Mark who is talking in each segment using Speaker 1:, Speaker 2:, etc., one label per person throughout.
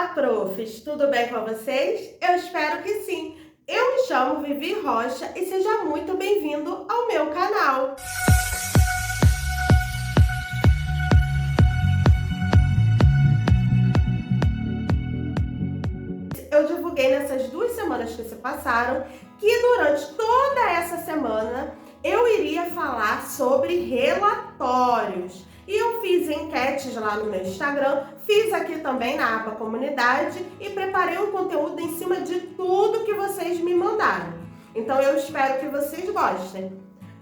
Speaker 1: Olá, profs! Tudo bem com vocês? Eu espero que sim! Eu me chamo Vivi Rocha e seja muito bem-vindo ao meu canal! Eu divulguei nessas 2 semanas que se passaram que durante toda essa semana eu iria falar sobre relatórios. E eu fiz enquetes lá no meu Instagram, fiz aqui também na aba comunidade e preparei um conteúdo em cima de tudo que vocês me mandaram. Então eu espero que vocês gostem.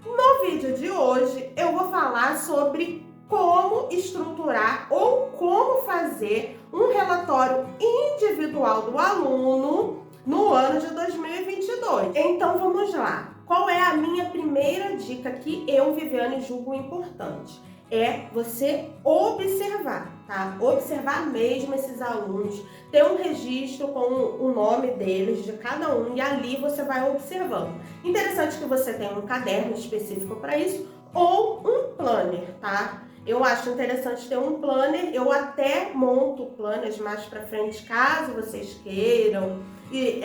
Speaker 1: No vídeo de hoje eu vou falar sobre como estruturar ou como fazer um relatório individual do aluno no ano de 2022. Então vamos lá. Qual é a minha primeira dica que eu, Viviane, julgo importante? É você observar, tá? Observar mesmo esses alunos, ter um registro com o nome deles, de cada um, e ali você vai observando. Interessante que você tenha um caderno específico para isso ou um planner, tá? Eu acho interessante ter um planner, eu até monto planners mais para frente, caso vocês queiram e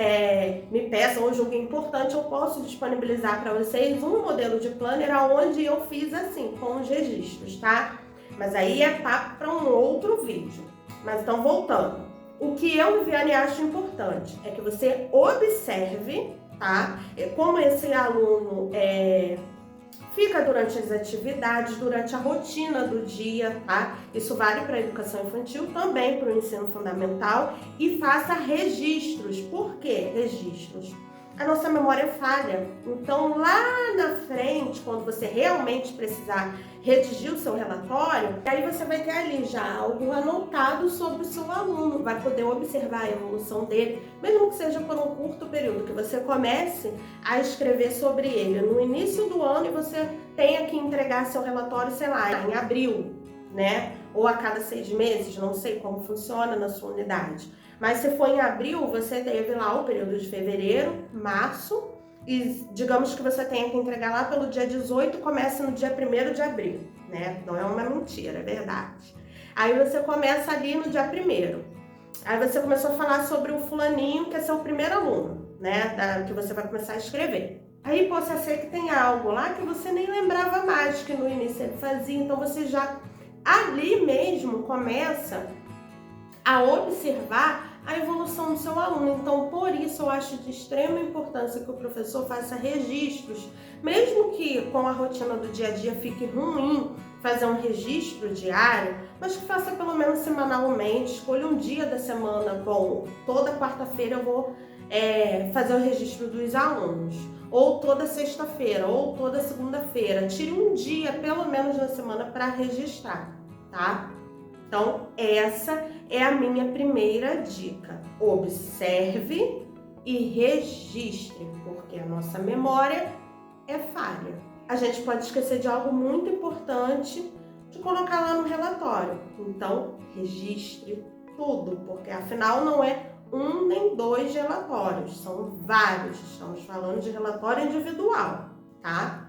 Speaker 1: me peçam ou julguem importante, eu posso disponibilizar para vocês um modelo de planner onde eu fiz assim, com os registros, tá? Mas aí é papo para um outro vídeo. Mas então, voltando. O que eu, Viviane, acho importante é que você observe, tá? Como esse aluno fica durante as atividades, durante a rotina do dia, tá? Isso vale para a educação infantil, também para o ensino fundamental, e faça registros. Por que registros? A nossa memória falha. Então, lá na frente, quando você realmente precisar redigir o seu relatório, aí você vai ter ali já algo anotado sobre o seu aluno, vai poder observar a evolução dele, mesmo que seja por um curto período, que você comece a escrever sobre ele no início do ano e você tenha que entregar seu relatório, sei lá, em abril, né? Ou a cada 6 meses, não sei como funciona na sua unidade. Mas se for em abril, você teve lá o período de fevereiro, março, e digamos que você tenha que entregar lá pelo dia 18, começa no dia 1º de abril, né? Não é uma mentira, é verdade. Aí você começa ali no dia 1º. Aí você começou a falar sobre o fulaninho, que é seu primeiro aluno, né? Que você vai começar a escrever. Aí pode ser que tenha algo lá que você nem lembrava mais, que no início ele fazia, então você já ali mesmo começa a observar a evolução do seu aluno. Então, por isso, eu acho de extrema importância que o professor faça registros, mesmo que com a rotina do dia a dia fique ruim fazer um registro diário, mas que faça pelo menos semanalmente, escolha um dia da semana. Bom, toda quarta-feira eu vou fazer o registro dos alunos, ou toda sexta-feira, ou toda segunda-feira. Tire um dia, pelo menos na semana, para registrar, tá? Então, essa é a minha primeira dica. Observe e registre, porque a nossa memória é falha. A gente pode esquecer de algo muito importante de colocar lá no relatório. Então, registre tudo, porque afinal não é 1 nem 2 relatórios, são vários. Estamos falando de relatório individual, tá?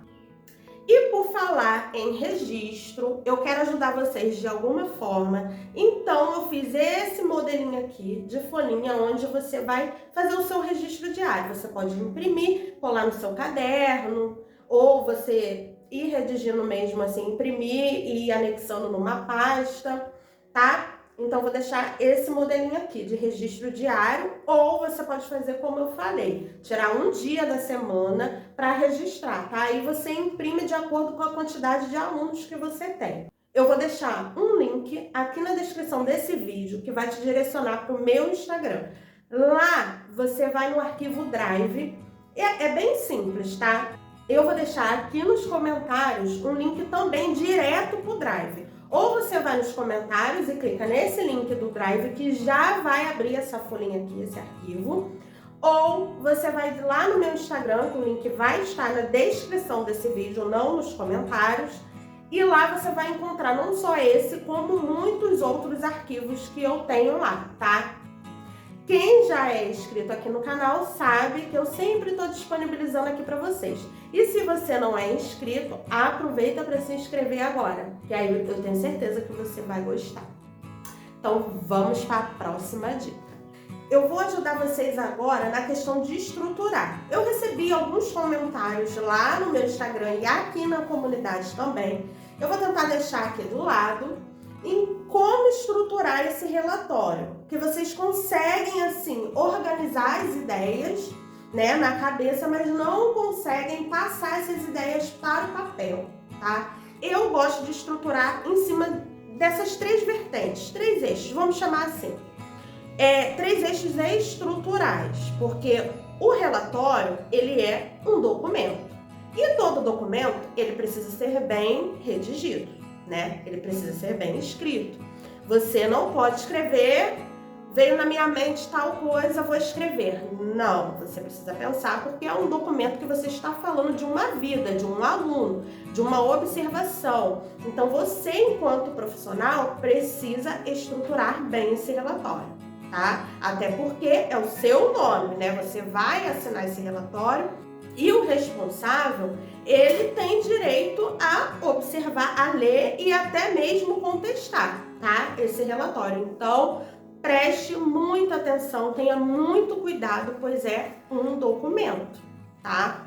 Speaker 1: E por falar em registro, eu quero ajudar vocês de alguma forma. Então eu fiz esse modelinho aqui de folhinha onde você vai fazer o seu registro diário. Você pode imprimir, colar no seu caderno, ou você ir redigindo mesmo assim, imprimir e ir anexando numa pasta, tá? Então, vou deixar esse modelinho aqui de registro diário, ou você pode fazer como eu falei, tirar um dia da semana para registrar, tá? Aí você imprime de acordo com a quantidade de alunos que você tem. Eu vou deixar um link aqui na descrição desse vídeo que vai te direcionar para o meu Instagram. Lá você vai no arquivo Drive, é bem simples, tá? Eu vou deixar aqui nos comentários um link também direto para o Drive. Ou você vai nos comentários e clica nesse link do Drive que já vai abrir essa folhinha aqui, esse arquivo. Ou você vai lá no meu Instagram, que o link vai estar na descrição desse vídeo, não nos comentários. E lá você vai encontrar não só esse, como muitos outros arquivos que eu tenho lá, tá? Quem já é inscrito aqui no canal sabe que eu sempre estou disponibilizando aqui para vocês. E se você não é inscrito, aproveita para se inscrever agora, que aí eu tenho certeza que você vai gostar. Então, vamos para a próxima dica. Eu vou ajudar vocês agora na questão de estruturar. Eu recebi alguns comentários lá no meu Instagram e aqui na comunidade também. Eu vou tentar deixar aqui do lado em como estruturar esse relatório, que vocês conseguem assim organizar as ideias, né, na cabeça, mas não conseguem passar essas ideias para o papel, tá? Eu gosto de estruturar em cima dessas 3 vertentes, 3 eixos, vamos chamar assim. 3 eixos estruturais, porque o relatório, ele é um documento. E todo documento, ele precisa ser bem redigido, né? Ele precisa ser bem escrito. Você não pode escrever, veio na minha mente tal coisa, vou escrever. Não, você precisa pensar, porque é um documento que você está falando de uma vida, de um aluno, de uma observação. Então, você, enquanto profissional, precisa estruturar bem esse relatório. Tá? Até porque é o seu nome, né? Você vai assinar esse relatório e o responsável, ele tem direito a observar, a ler e até mesmo contestar, tá? Esse relatório. Então, preste muita atenção, tenha muito cuidado, pois é um documento, tá?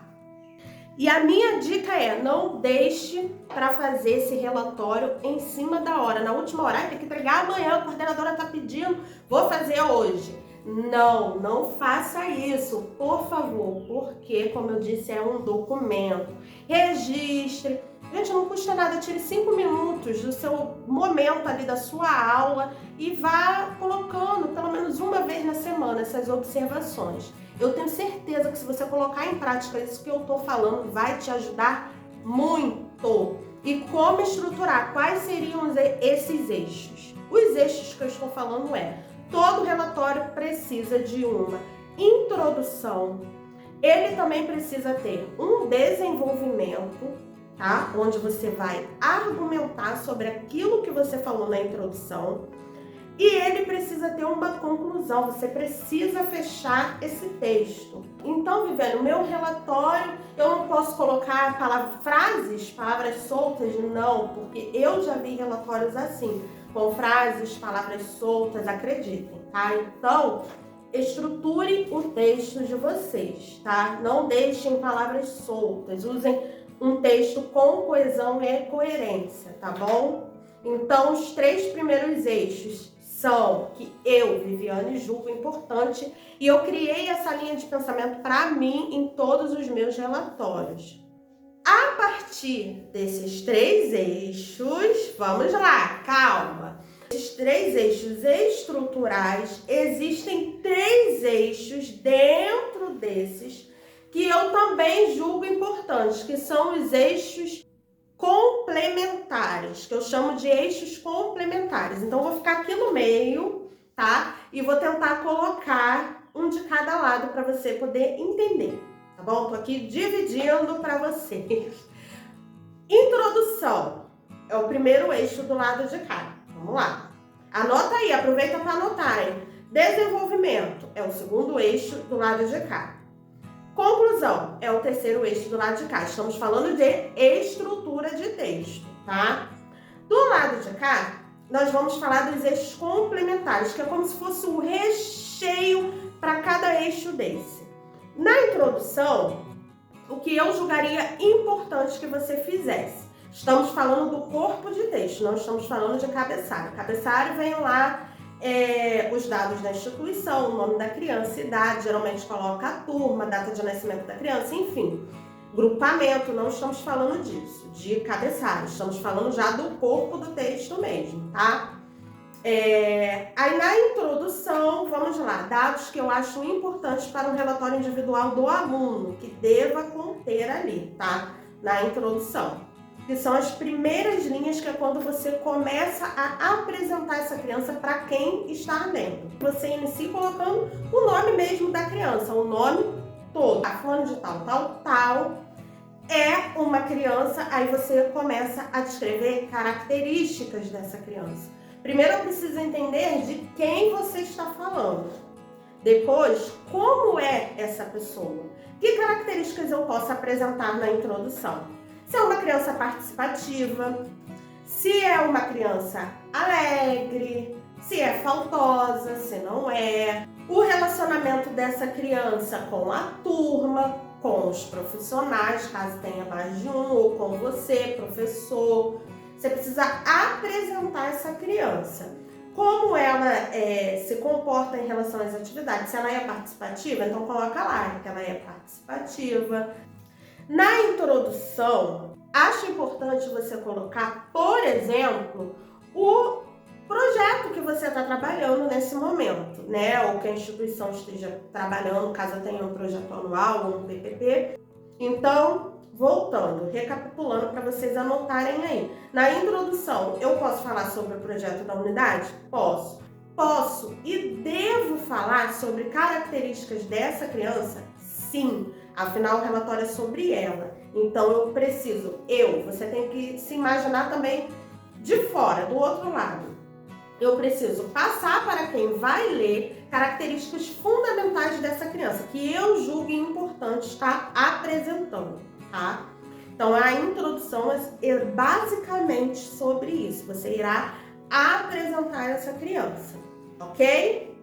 Speaker 1: E a minha dica é, não deixe para fazer esse relatório em cima da hora. Na última hora, tem que entregar amanhã, a coordenadora está pedindo, vou fazer hoje. Não, não faça isso, por favor, porque, como eu disse, é um documento. Registre. Gente, não custa nada, tire 5 minutos do seu momento ali da sua aula e vá colocando, pelo menos uma vez na semana, essas observações. Eu tenho certeza que se você colocar em prática isso que eu estou falando, vai te ajudar muito. E como estruturar? Quais seriam esses eixos? Os eixos que eu estou falando todo relatório precisa de uma introdução. Ele também precisa ter um desenvolvimento, tá? Onde você vai argumentar sobre aquilo que você falou na introdução. E ele precisa ter uma conclusão, você precisa fechar esse texto. Então, Viviane, o meu relatório, eu não posso colocar palavras soltas? Não, porque eu já vi relatórios assim, com frases, palavras soltas, acreditem, tá? Então, estruture o texto de vocês, tá? Não deixem palavras soltas, usem um texto com coesão e coerência, tá bom? Então, os 3 primeiros eixos são que eu, Viviane, julgo importante e eu criei essa linha de pensamento para mim em todos os meus relatórios. A partir desses 3 eixos, vamos lá, calma. Esses 3 eixos estruturais, existem 3 eixos dentro desses que eu também julgo importantes, que são os eixos complementares, que eu chamo de eixos complementares. Então, eu vou ficar aqui no meio, tá? E vou tentar colocar um de cada lado para você poder entender, tá bom? Tô aqui dividindo para vocês. Introdução é o primeiro eixo do lado de cá. Vamos lá. Anota aí, aproveita para anotar, hein? Desenvolvimento é o segundo eixo do lado de cá. Conclusão é o terceiro eixo do lado de cá. Estamos falando de estrutura de texto, tá? Do lado de cá, nós vamos falar dos eixos complementares, que é como se fosse um recheio para cada eixo desse. Na introdução, o que eu julgaria importante que você fizesse? Estamos falando do corpo de texto, não estamos falando de cabeçalho. Cabeçalho vem lá os dados da instituição, o nome da criança, idade, geralmente coloca a turma, data de nascimento da criança, enfim. Grupamento, não estamos falando disso, de cabeçalho, estamos falando já do corpo do texto mesmo, tá? Aí na introdução, vamos lá, dados que eu acho importantes para um relatório individual do aluno, que deva conter ali, tá? Na introdução. Que são as primeiras linhas, que é quando você começa a apresentar essa criança para quem está lendo. Você inicia colocando o nome mesmo da criança, o nome todo. Fulano de tal é uma criança, aí você começa a descrever características dessa criança. Primeiro eu preciso entender de quem você está falando. Depois, como é essa pessoa? Que características eu posso apresentar na introdução? Se é uma criança participativa, se é uma criança alegre, se é faltosa, se não é, o relacionamento dessa criança com a turma, com os profissionais, caso tenha mais de um, ou com você, professor. Você precisa apresentar essa criança. Como ela se comporta em relação às atividades. Se ela é participativa, então coloca lá que ela é participativa. Na introdução, acho importante você colocar, por exemplo, o projeto que você está trabalhando nesse momento, né? Ou que a instituição esteja trabalhando, caso tenha um projeto anual ou um PPP. Então, voltando, recapitulando para vocês anotarem aí. Na introdução, eu posso falar sobre o projeto da unidade? Posso. Posso e devo falar sobre características dessa criança? Sim. Afinal, o relatório é sobre ela. Então, você tem que se imaginar também de fora, do outro lado. Eu preciso passar para quem vai ler características fundamentais dessa criança, que eu julgo importante estar apresentando, tá? Então, a introdução é basicamente sobre isso. Você irá apresentar essa criança, ok?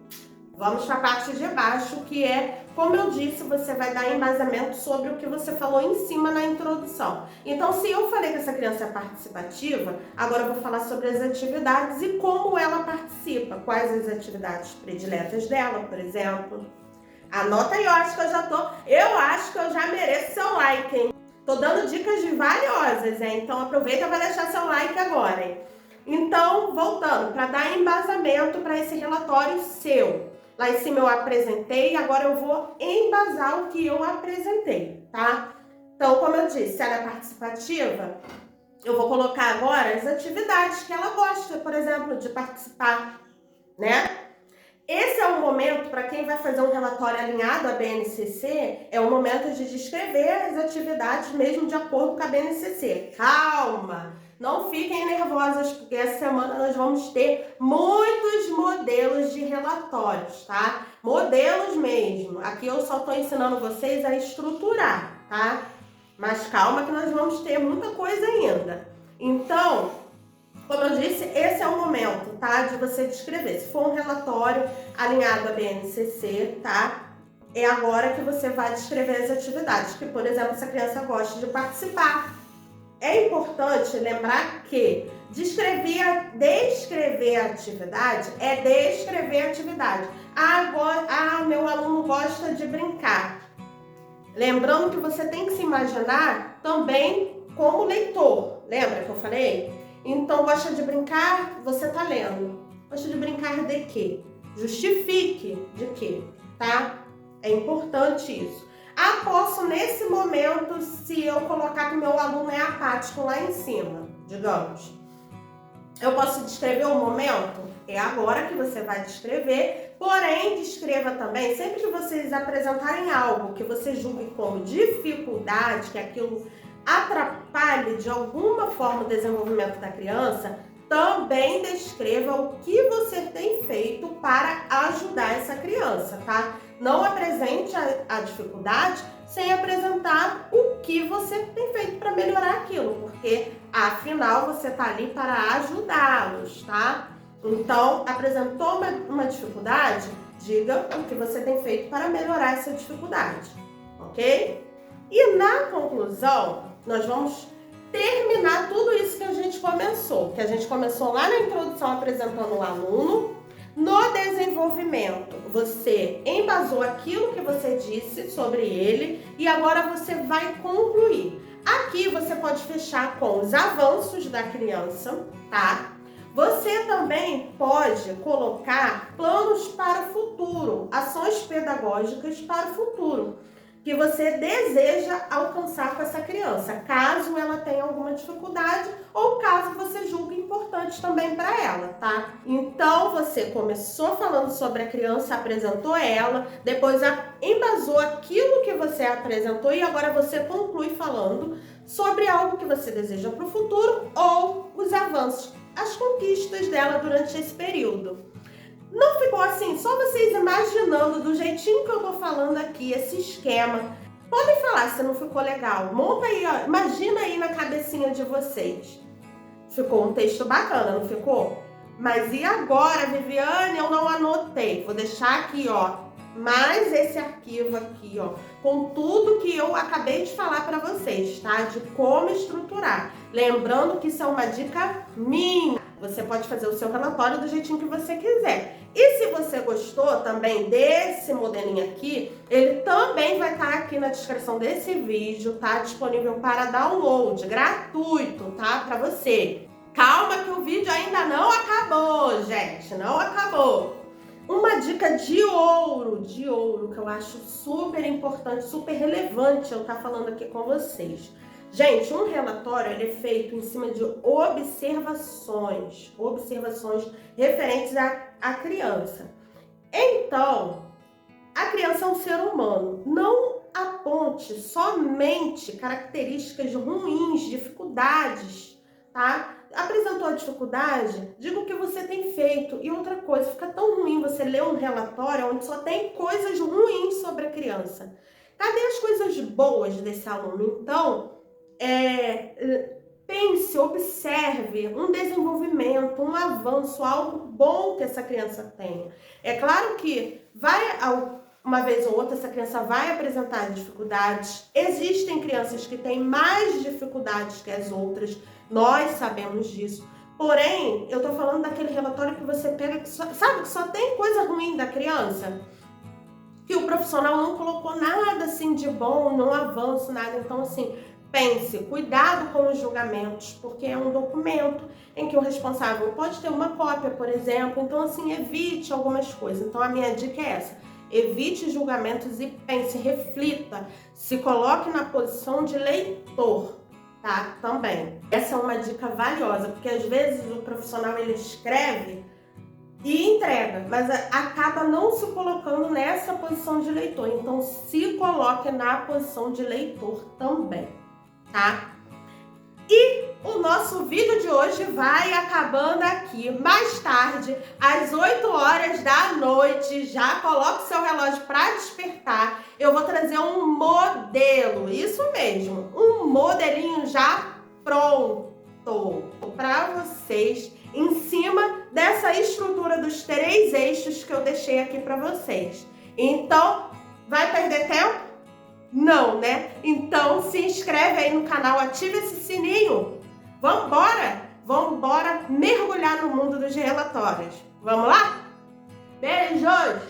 Speaker 1: Vamos para a parte de baixo, que é, como eu disse, você vai dar embasamento sobre o que você falou em cima na introdução. Então, se eu falei que essa criança é participativa, agora eu vou falar sobre as atividades e como ela participa. Quais as atividades prediletas dela, por exemplo. Anota aí, eu acho que eu já mereço seu like, hein? Tô dando dicas valiosas, hein? Então, aproveita para deixar seu like agora, hein? Então, voltando, para dar embasamento para esse relatório seu. Lá em cima eu apresentei, agora eu vou embasar o que eu apresentei, tá? Então, como eu disse, se ela é participativa, eu vou colocar agora as atividades que ela gosta, por exemplo, de participar, né? Esse é o momento, para quem vai fazer um relatório alinhado à BNCC, é o momento de descrever as atividades mesmo de acordo com a BNCC. Calma! Não fiquem nervosas, porque essa semana nós vamos ter muitos modelos de relatórios, tá? Modelos mesmo. Aqui eu só estou ensinando vocês a estruturar, tá? Mas calma que nós vamos ter muita coisa ainda. Então, como eu disse, esse é o momento, tá? De você descrever. Se for um relatório alinhado à BNCC, tá? É agora que você vai descrever as atividades. Que, por exemplo, essa criança gosta de participar. É importante lembrar que descrever a atividade é descrever a atividade. Meu aluno gosta de brincar. Lembrando que você tem que se imaginar também como leitor. Lembra que eu falei? Então, gosta de brincar, você tá lendo. Gosta de brincar de quê? Justifique de quê, tá? É importante isso. Posso, nesse momento, se eu colocar que o meu aluno é apático lá em cima, digamos. Eu posso descrever o momento? É agora que você vai descrever, porém, descreva também, sempre que vocês apresentarem algo que você julgue como dificuldade, que aquilo atrapalhe de alguma forma o desenvolvimento da criança, também descreva o que você tem feito para ajudar essa criança, tá? Não apresente a dificuldade sem apresentar o que você tem feito para melhorar aquilo, porque afinal você tá ali para ajudá-los, tá? Então, apresentou uma dificuldade, diga o que você tem feito para melhorar essa dificuldade, ok? E na conclusão, nós vamos terminar tudo isso que a gente começou lá na introdução apresentando o aluno. No desenvolvimento, você embasou aquilo que você disse sobre ele e agora você vai concluir. Aqui você pode fechar com os avanços da criança, tá? Você também pode colocar planos para o futuro, ações pedagógicas para o futuro, que você deseja alcançar com essa criança, caso ela tenha alguma dificuldade ou caso você julgue importante também para ela, tá? Então, você começou falando sobre a criança, apresentou ela, depois embasou aquilo que você apresentou e agora você conclui falando sobre algo que você deseja para o futuro ou os avanços, as conquistas dela durante esse período. Não ficou assim, só vocês imaginando do jeitinho que eu tô falando aqui, esse esquema. Podem falar se não ficou legal. Monta aí, ó, imagina aí na cabecinha de vocês. Ficou um texto bacana, não ficou? Mas e agora, Viviane? Eu não anotei. Vou deixar aqui, ó, mais esse arquivo aqui, ó, com tudo que eu acabei de falar para vocês, tá? De como estruturar. Lembrando que isso é uma dica minha. Você pode fazer o seu relatório do jeitinho que você quiser. E se você gostou também desse modelinho aqui, ele também vai estar aqui na descrição desse vídeo, tá? Disponível para download, gratuito, tá? Para você. Calma que o vídeo ainda não acabou, gente, não acabou. Uma dica de ouro, que eu acho super importante, super relevante eu estar falando aqui com vocês. Gente, um relatório ele é feito em cima de observações referentes à criança. Então, a criança é um ser humano. Não aponte somente características ruins, dificuldades, tá? Apresentou a dificuldade, diga o que você tem feito. E outra coisa, fica tão ruim você ler um relatório onde só tem coisas ruins sobre a criança. Cadê as coisas boas desse aluno? Então, pense, observe um desenvolvimento, um avanço, algo bom que essa criança tenha. É claro que uma vez ou outra essa criança vai apresentar dificuldades. Existem crianças que têm mais dificuldades que as outras, nós sabemos disso. Porém, eu tô falando daquele relatório que você pega, que só tem coisa ruim da criança, que o profissional não colocou nada assim de bom, não avanço, nada. Então, assim, pense, cuidado com os julgamentos, porque é um documento em que o responsável pode ter uma cópia, por exemplo. Então, assim, evite algumas coisas. Então, a minha dica é essa: evite julgamentos e pense, reflita, se coloque na posição de leitor, tá? Também. Essa é uma dica valiosa, porque às vezes o profissional ele escreve e entrega, mas acaba não se colocando nessa posição de leitor. Então, se coloque na posição de leitor também, tá? E o nosso vídeo de hoje vai acabando aqui. Mais tarde, às 8 horas da noite, já coloque seu relógio para despertar. Eu vou trazer um modelo, isso mesmo, um modelinho já pronto para vocês, em cima dessa estrutura dos 3 eixos que eu deixei aqui para vocês. Então, vai perder tempo? Não, né? Então, se inscreve aí no canal, ativa esse sininho. Vambora? Vambora mergulhar no mundo dos relatórios. Vamos lá? Beijos!